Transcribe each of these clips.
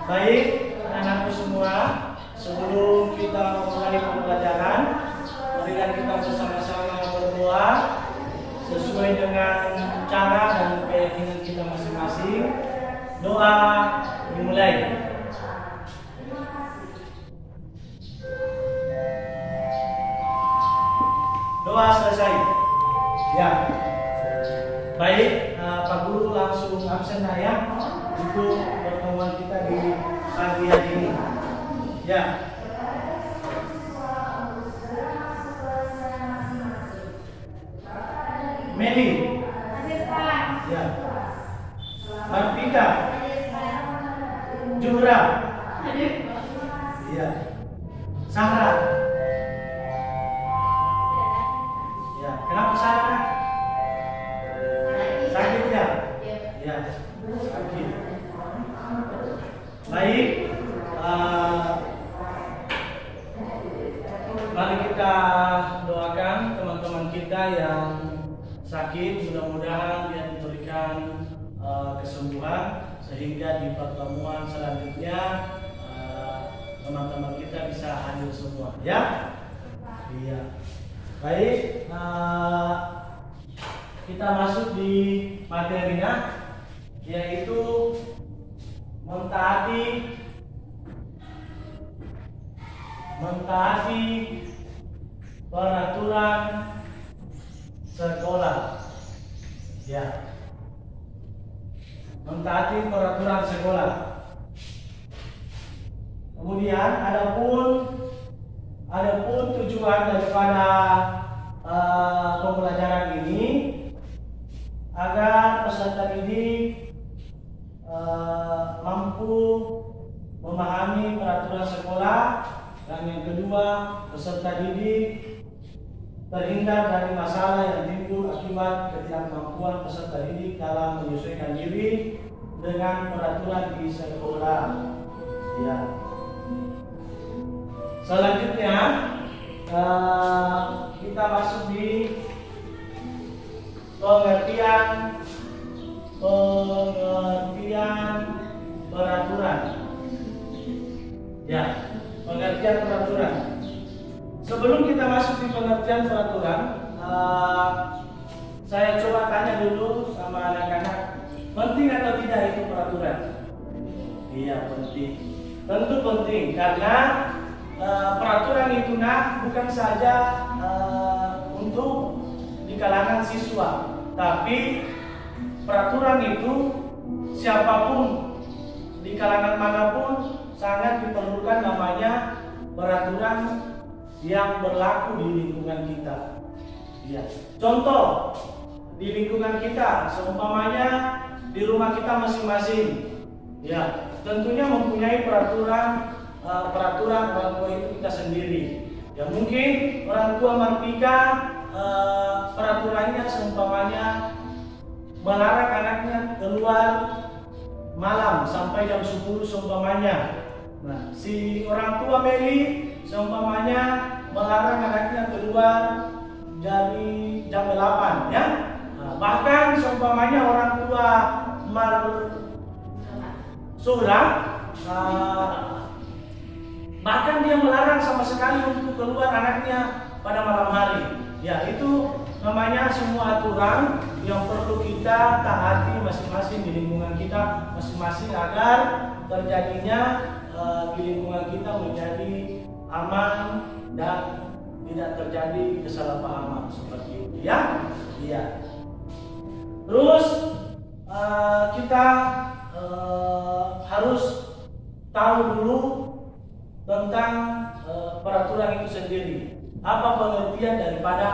Baik, anak-anakku semua, sebelum kita mulai pembelajaran, marilah kita bersama-sama berdoa sesuai dengan cara dan keyakinan kita masing-masing. Doa dimulai. Doa selesai. Ya. Baik, Pak Guru langsung absen ya untuk pertemuan kita di pagi hari ini. Ya. Meli. Ya. Martika. Jura. Ya. Sarah. Ya. Kenapa Sarah? Sakit ya? Ya. Sakit. Baik. Mari kita doakan teman-teman kita yang sakit, mudah-mudahan dia diberikan kesembuhan sehingga di pertemuan selanjutnya teman-teman kita bisa hadir semua, ya. Iya. Baik, kita masuk di materinya, yaitu mentaati peraturan sekolah. Ya. Mentaati peraturan sekolah. Kemudian adapun tujuan daripada pembelajaran ini agar peserta didik mampu memahami peraturan sekolah, dan yang kedua peserta didik terhindar dari masalah yang timbul akibat ketidakmampuan peserta didik dalam menyesuaikan diri dengan peraturan di sekolah. Ya. Selanjutnya kita masuk di pengertian peraturan. Ya, pengertian peraturan. Sebelum kita masuk di pengertian peraturan, saya coba tanya dulu sama anak-anak, penting atau tidak itu peraturan? Iya, penting. Tentu penting karena peraturan itu bukan saja untuk di kalangan siswa, tapi peraturan itu siapapun di kalangan manapun sangat diperlukan namanya peraturan yang berlaku di lingkungan kita. Ya. Contoh di lingkungan kita, seumpamanya di rumah kita masing-masing, ya tentunya mempunyai peraturan orang tua itu kita sendiri. Ya mungkin orang tua Martika peraturannya seumpamanya melarang anaknya keluar malam sampai jam 10 seumpamanya. Nah, si orang tua Meli seumpamanya melarang anaknya keluar dari jam 8 ya. Nah, bahkan seumpamanya orang tua Sura bahkan dia melarang sama sekali untuk keluar anaknya pada malam hari. Ya, itu namanya semua aturan yang perlu kita taati masing-masing di lingkungan kita masing-masing agar terjadinya di lingkungan kita menjadi aman dan tidak terjadi kesalahpahaman seperti itu ya. Iya. Terus kita harus tahu dulu tentang peraturan itu sendiri. Apa pengertian daripada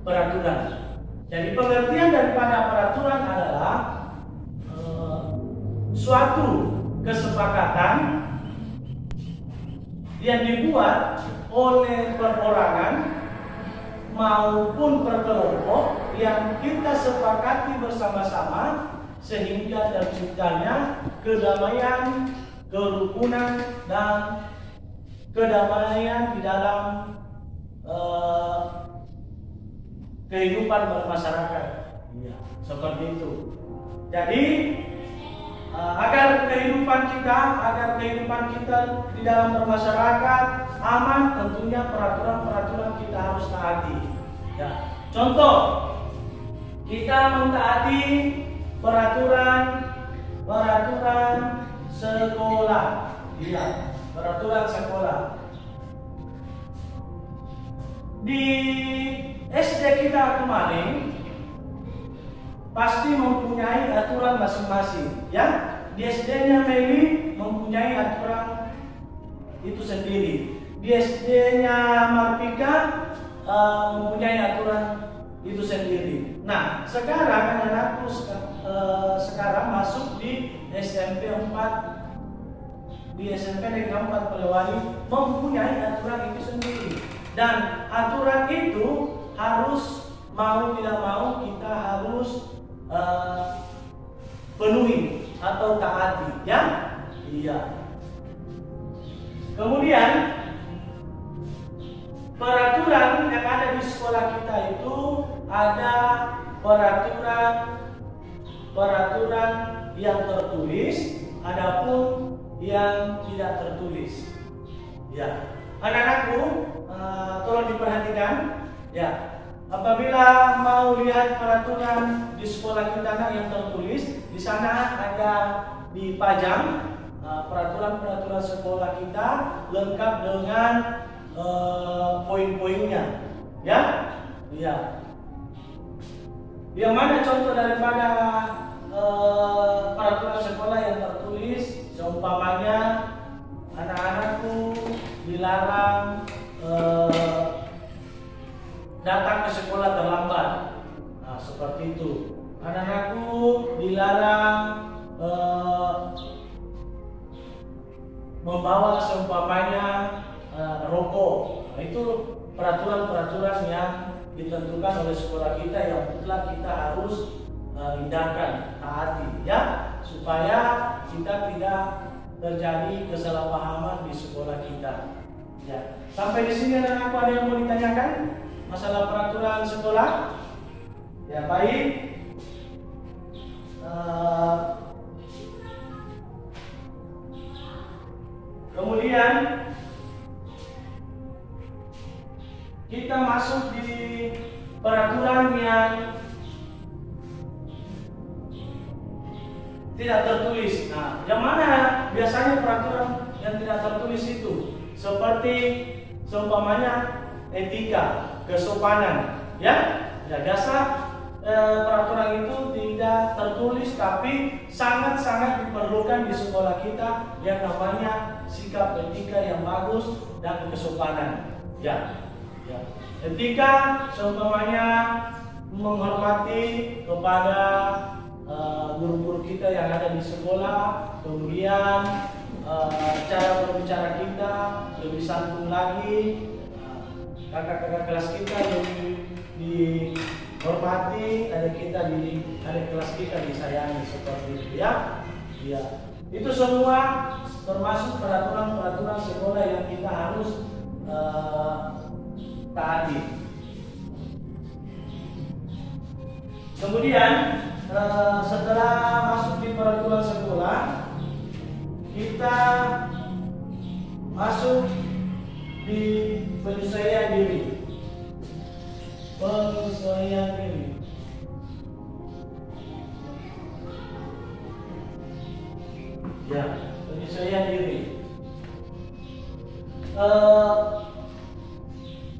peraturan? Jadi pengertian daripada peraturan adalah suatu kesepakatan yang dibuat oleh perorangan maupun berkelompok yang kita sepakati bersama-sama sehingga terciptanya kedamaian, kerukunan, dan kedamaian di dalam kehidupan bermasyarakat. Ya, seperti itu. Jadi agar kehidupan kita di dalam bermasyarakat aman, tentunya peraturan-peraturan kita harus taati. Ya. Contoh, kita mentaati peraturan sekolah. Iya, peraturan sekolah. Di SD kita kemarin pasti mempunyai aturan masing-masing, ya. Di SD-nya Meli mempunyai aturan itu sendiri. Di SD-nya Marpika mempunyai aturan itu sendiri. Nah, sekarang anak-anakku sekarang masuk di SMP 4, di SMP Negeri 4 Polewali mempunyai aturan itu sendiri. Dan aturan itu harus mau tidak mau kita harus penuhi atau taati, ya? Iya. Kemudian peraturan yang ada di sekolah kita itu ada peraturan yang tertulis, adapun yang tidak tertulis. Ya, anak-anakku, tolong diperhatikan, ya. Apabila mau lihat peraturan di sekolah kita yang tertulis, di sana ada dipajang peraturan-peraturan sekolah kita lengkap dengan poin-poinnya, ya, iya. Yang mana contoh daripada peraturan sekolah yang tertulis, seumpamanya anak-anakku dilarang datang ke sekolah terlambat. Nah, seperti itu. Anak-anakku dilarang membawa seumpamanya rokok. Nah, itu peraturan-peraturan yang ditentukan oleh sekolah kita yang mutlak kita harus hindarkan, taati, ya, supaya kita tidak terjadi kesalahpahaman di sekolah kita. Ya. Sampai di sini anak-anakku ada yang mau ditanyakan masalah peraturan sekolah? Ya, baik. Kemudian kita masuk di peraturan yang tidak tertulis. Nah, yang mana biasanya peraturan yang tidak tertulis itu? Seperti seumpamanya etika, kesopanan, ya. Ya, biasa peraturan itu tidak tertulis, tapi sangat-sangat diperlukan di sekolah kita yang namanya sikap etika yang bagus dan kesopanan. Ya, ya. Etika seumpamanya menghormati kepada guru-guru kita yang ada di sekolah, kemudian cara berbicara kita lebih santun lagi, kakak-kakak kelas kita lebih dihormati, adik kelas kita disayangi, seperti itu, ya. Ya, itu semua termasuk peraturan-peraturan sekolah yang kita harus taati. Kemudian setelah masuk di peraturan sekolah, kita masuk di penyesuaian diri. Penyesuaian diri. Ya, penyesuaian diri.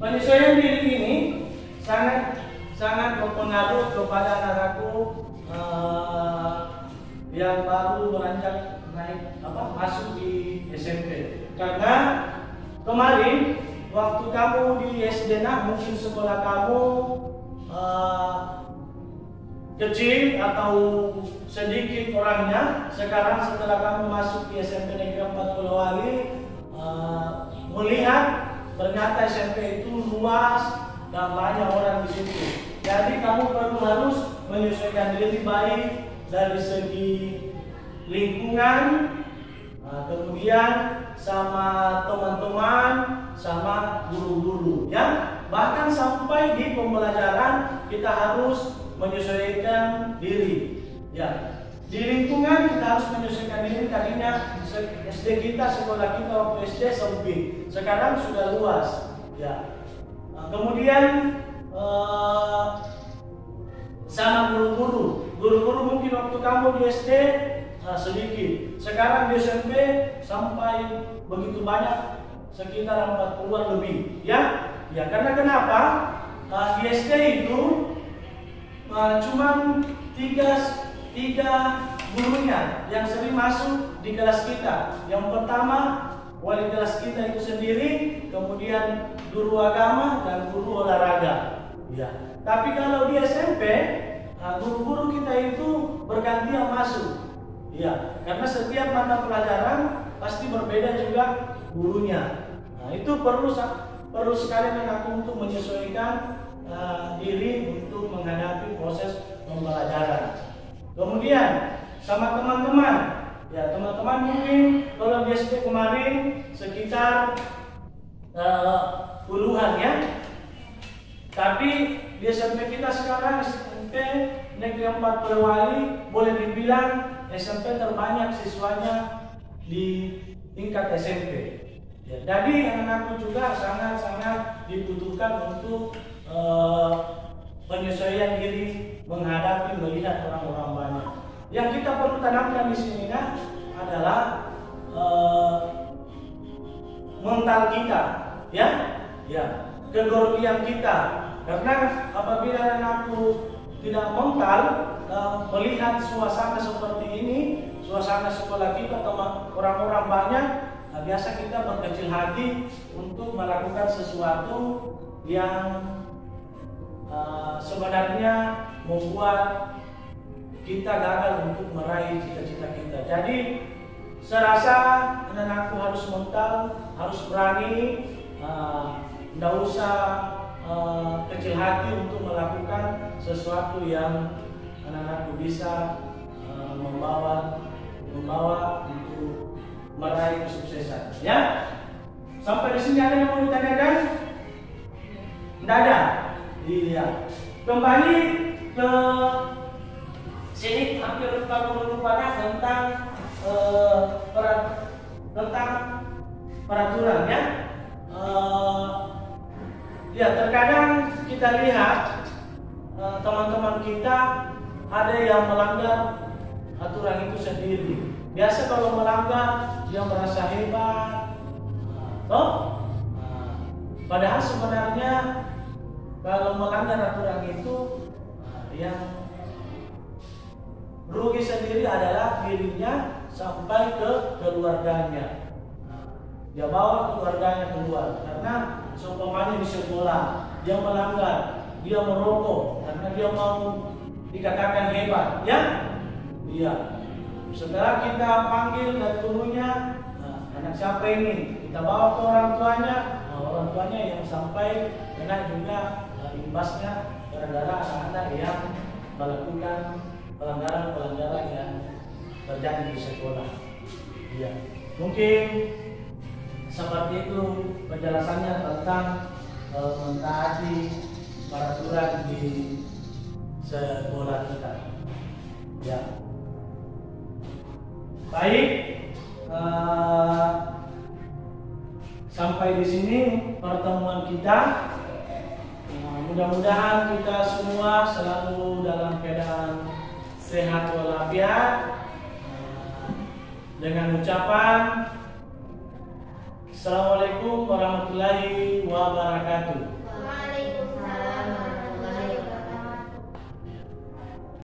Penyesuaian diri ini sangat berpengaruh kepada anak-anakku yang baru beranjak masuk di SMP. Karena kemarin waktu kamu di SD mungkin sekolah kamu kecil atau sedikit orangnya. Sekarang setelah kamu masuk di SMP Negeri 4 Polewali, melihat ternyata SMP itu luas dan banyak orang di situ. Jadi kamu harus menyesuaikan diri baik dari segi lingkungan, kemudian sama teman-teman, sama guru-guru, ya. Bahkan sampai di pembelajaran kita harus menyesuaikan diri, ya. Di lingkungan kita harus menyesuaikan diri. Tadinya SD kita, sekolah kita waktu SD sempit, sekarang sudah luas. Ya. Nah, kemudian sama guru-guru mungkin waktu kamu di SD sedikit, sekarang di SMP sampai begitu banyak, sekitar 40-an lebih. Ya, karena kenapa? Di SD itu cuma tiga gurunya yang sering masuk di kelas kita. Yang pertama wali kelas kita itu sendiri, kemudian guru agama dan guru olahraga. Ya. Tapi kalau di SMP guru-guru kita itu bergantian masuk. Ya, karena setiap mata pelajaran pasti berbeda juga gurunya. Nah, itu perlu sekali aku untuk menyesuaikan diri untuk menghadapi proses pembelajaran. Kemudian sama teman-teman, ya teman-teman mungkin kalau di SD kemarin sekitar puluhan ya. Tapi di SMP kita sekarang SMP Negeri 4 Polewali boleh dibilang SMP terbanyak siswanya di tingkat SMP. Ya, jadi anak-anakku juga sangat-sangat dibutuhkan untuk penyesuaian diri menghadapi melihat orang-orang banyak. Yang kita perlu tanamkan di sini adalah mental kita, ya, kegrogian kita. Karena apabila anakku tidak mental melihat suasana seperti ini, suasana sekolah kita teman orang-orang banyak, biasa kita berkecil hati untuk melakukan sesuatu yang sebenarnya membuat kita gagal untuk meraih cita-cita kita. Jadi saya rasa anak-anakku harus mental, harus berani, tidak usah kecil hati untuk melakukan sesuatu yang anak-anakku bisa membawa untuk meraih kesuksesan. Ya, sampai di sini ada yang mau ditanyakan? Tidak ada. Iya. Kembali ke sini, hampir lupa tentang peraturan ya. Ya, terkadang kita lihat teman-teman kita ada yang melanggar aturan itu sendiri. Biasa kalau melanggar dia merasa hebat, padahal sebenarnya kalau melanggar aturan itu yang rugi sendiri adalah dirinya sampai ke keluarganya. Dia bawa keluarganya keluar karena seumpamanya di sekolah dia melanggar, dia merokok karena dia mau dikatakan hebat, ya? Iya. Setelah kita panggil dari gurunya, anak siapa ini? Kita bawa ke orang tuanya yang sampai kena juga imbasnya gara-gara anak-anak yang melakukan pelanggaran yang terjadi di sekolah. Iya. Mungkin seperti itu penjelasannya tentang mentaati peraturan di sekolah kita. Ya. Baik, sampai di sini pertemuan kita. Mudah-mudahan kita semua selalu dalam keadaan sehat walafiat. Dengan ucapan Assalamualaikum warahmatullahi wabarakatuh.